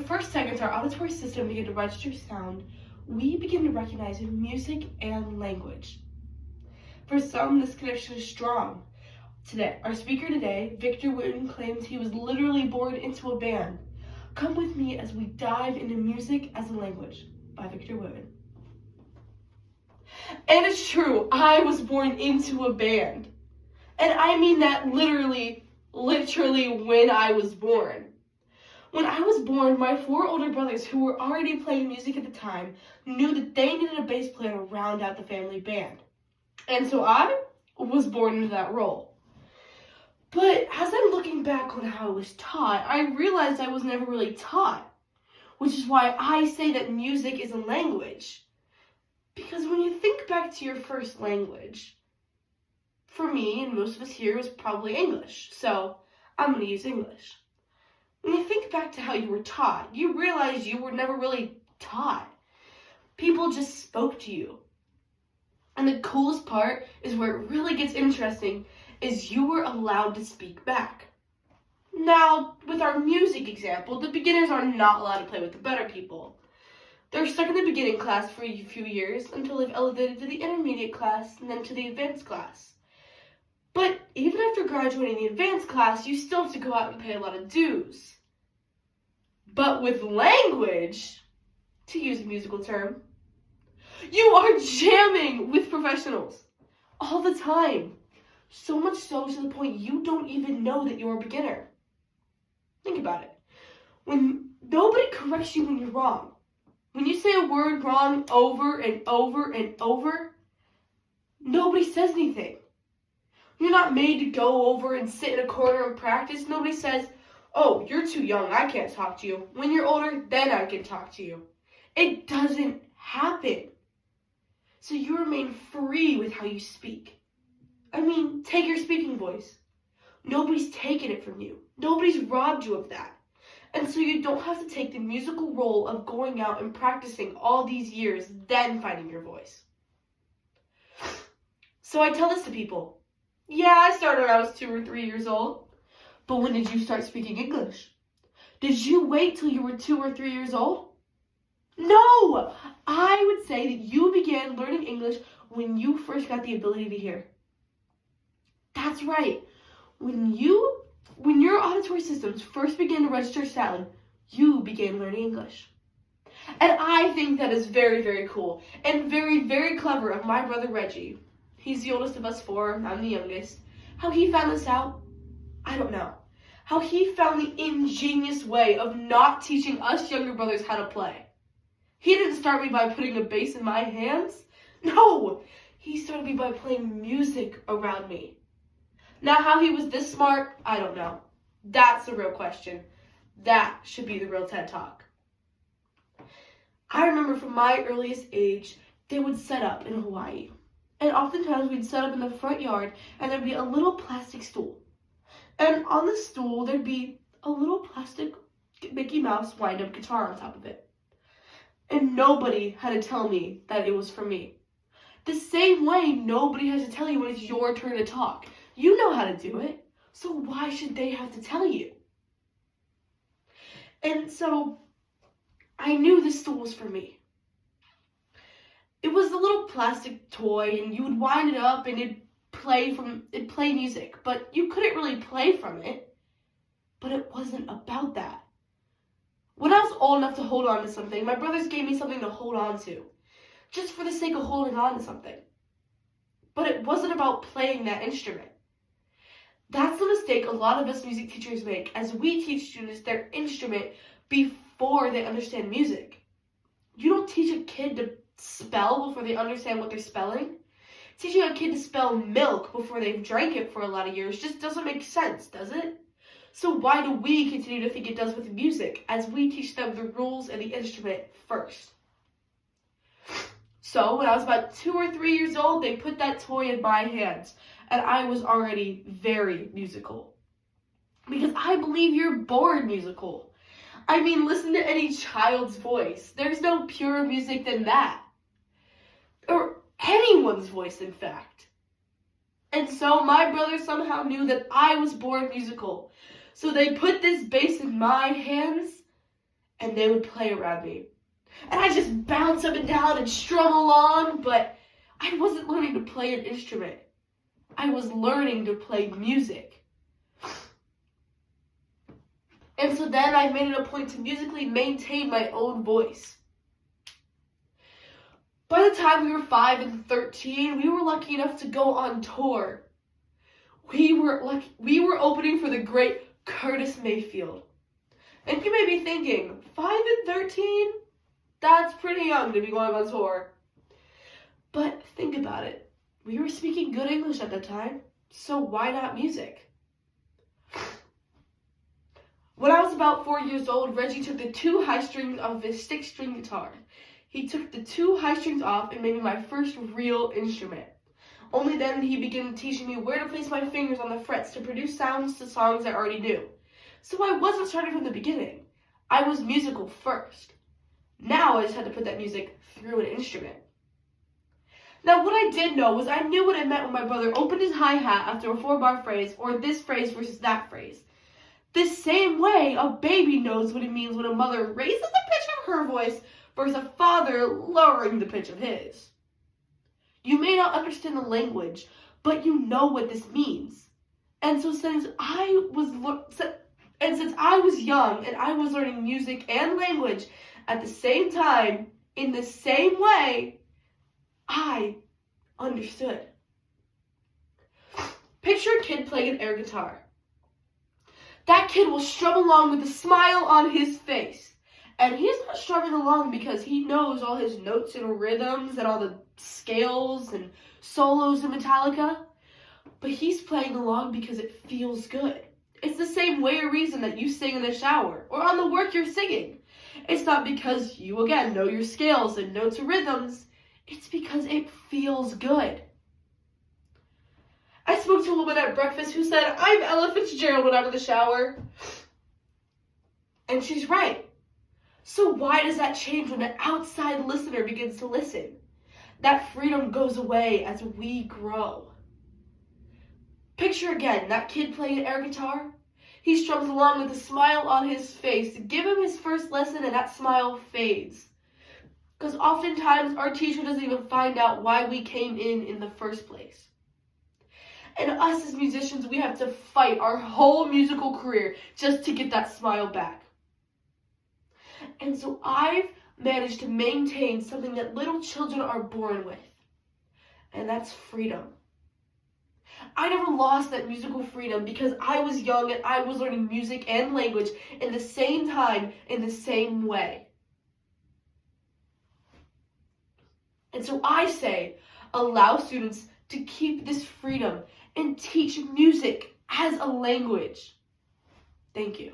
first seconds our auditory system begin to register sound, we begin to recognize music and language. For some, this connection is strong. Today, our speaker today, Victor Wooten, claims he was literally born into a band. Come with me as we dive into Music as a Language by Victor Wooten. And it's true, I was born into a band. And I mean that literally when I was born. When I was born, my 4 older brothers who were already playing music at the time knew that they needed a bass player to round out the family band. And so I was born into that role. But as I'm looking back on how I was taught, I realized I was never really taught, which is why I say that music is a language. Because when you think back to your first language, for me and most of us here, it was probably English, so I'm going to use English. When you think back to how you were taught, you realize you were never really taught. People just spoke to you. And the coolest part is where it really gets interesting is you were allowed to speak back. Now, with our music example, the beginners are not allowed to play with the better people. They're stuck in the beginning class for a few years until they've elevated to the intermediate class and then to the advanced class. But even after graduating the advanced class, you still have to go out and pay a lot of dues. But with language, to use a musical term, you are jamming with professionals all the time. So much so to the point you don't even know that you're a beginner. Think about it. When nobody corrects you when you're wrong, when you say a word wrong over and over and over, nobody says anything. You're not made to go over and sit in a corner and practice. Nobody says, oh, you're too young, I can't talk to you. When you're older, then I can talk to you. It doesn't happen. So you remain free with how you speak. I mean, take your speaking voice. Nobody's taken it from you. Nobody's robbed you of that. And so you don't have to take the musical role of going out and practicing all these years, then finding your voice. So I tell this to people. Yeah, I started when I was 2 or 3 years old. But when did you start speaking English? Did you wait till you were 2 or 3 years old? No! I would say that you began learning English when you first got the ability to hear. That's right. When your auditory systems first began to register sound, you began learning English. And I think that is very, very cool and very, very clever of my brother Reggie. He's the oldest of us 4, I'm the youngest. How he found this out, I don't know. How he found the ingenious way of not teaching us younger brothers how to play. He didn't start me by putting a bass in my hands. No, he started me by playing music around me. Now, how he was this smart, I don't know. That's the real question. That should be the real TED Talk. I remember from my earliest age, they would set up in Hawaii. And oftentimes we'd set up in the front yard and there'd be a little plastic stool. And on the stool, there'd be a little plastic Mickey Mouse wind-up guitar on top of it. And nobody had to tell me that it was for me. The same way nobody has to tell you when it's your turn to talk. You know how to do it, so why should they have to tell you? And so, I knew this stool was for me. It was a little plastic toy, and you would wind it up, and it'd play music, but you couldn't really play from it. But it wasn't about that. When I was old enough to hold on to something, my brothers gave me something to hold on to, just for the sake of holding on to something. But it wasn't about playing that instrument. That's the mistake a lot of us music teachers make, as we teach students their instrument before they understand music. You don't teach a kid to spell before they understand what they're spelling. Teaching a kid to spell milk before they've drank it for a lot of years just doesn't make sense, does it? So why do we continue to think it does with music, as we teach them the rules and the instrument first? So when I was about 2 or 3 years old, they put that toy in my hands. And I was already very musical. Because I believe you're born musical. I mean, listen to any child's voice. There's no purer music than that. Or anyone's voice, in fact. And so my brother somehow knew that I was born musical. So they put this bass in my hands, and they would play around me. And I just bounce up and down and strum along, but I wasn't learning to play an instrument. I was learning to play music. And so then I made it a point to musically maintain my own voice. By the time we were 5 and 13, we were lucky enough to go on tour. We were opening for the great Curtis Mayfield. And you may be thinking, 5 and 13? That's pretty young to be going on tour. But think about it. We were speaking good English at the time, so why not music? When I was about 4 years old, Reggie took the 2 high strings off his 6-string guitar. He took the 2 high strings off and made me my first real instrument. Only then he began teaching me where to place my fingers on the frets to produce sounds to songs I already knew. So I wasn't starting from the beginning. I was musical first. Now I just had to put that music through an instrument. Now what I did know was I knew what it meant when my brother opened his hi-hat after a 4-bar phrase, or this phrase versus that phrase. This same way a baby knows what it means when a mother raises the pitch of her voice versus a father lowering the pitch of his. You may not understand the language, but you know what this means. And so since I was young and I was learning music and language at the same time, in the same way, I understood. Picture a kid playing an air guitar. That kid will strum along with a smile on his face. And he's not strumming along because he knows all his notes and rhythms and all the scales and solos in Metallica. But he's playing along because it feels good. It's the same way or reason that you sing in the shower or on the work you're singing. It's not because you, again, know your scales and notes and rhythms. It's because it feels good. I spoke to a woman at breakfast who said, I'm Ella Fitzgerald when I'm in the shower. And she's right. So why does that change when an outside listener begins to listen? That freedom goes away as we grow. Picture again that kid playing an air guitar. He strums along with a smile on his face. Give him his first lesson and that smile fades. Because oftentimes our teacher doesn't even find out why we came in the first place. And us as musicians, we have to fight our whole musical career just to get that smile back. And so I've managed to maintain something that little children are born with. And that's freedom. I never lost that musical freedom because I was young and I was learning music and language in the same time, in the same way. And so I say, allow students to keep this freedom and teach music as a language. Thank you.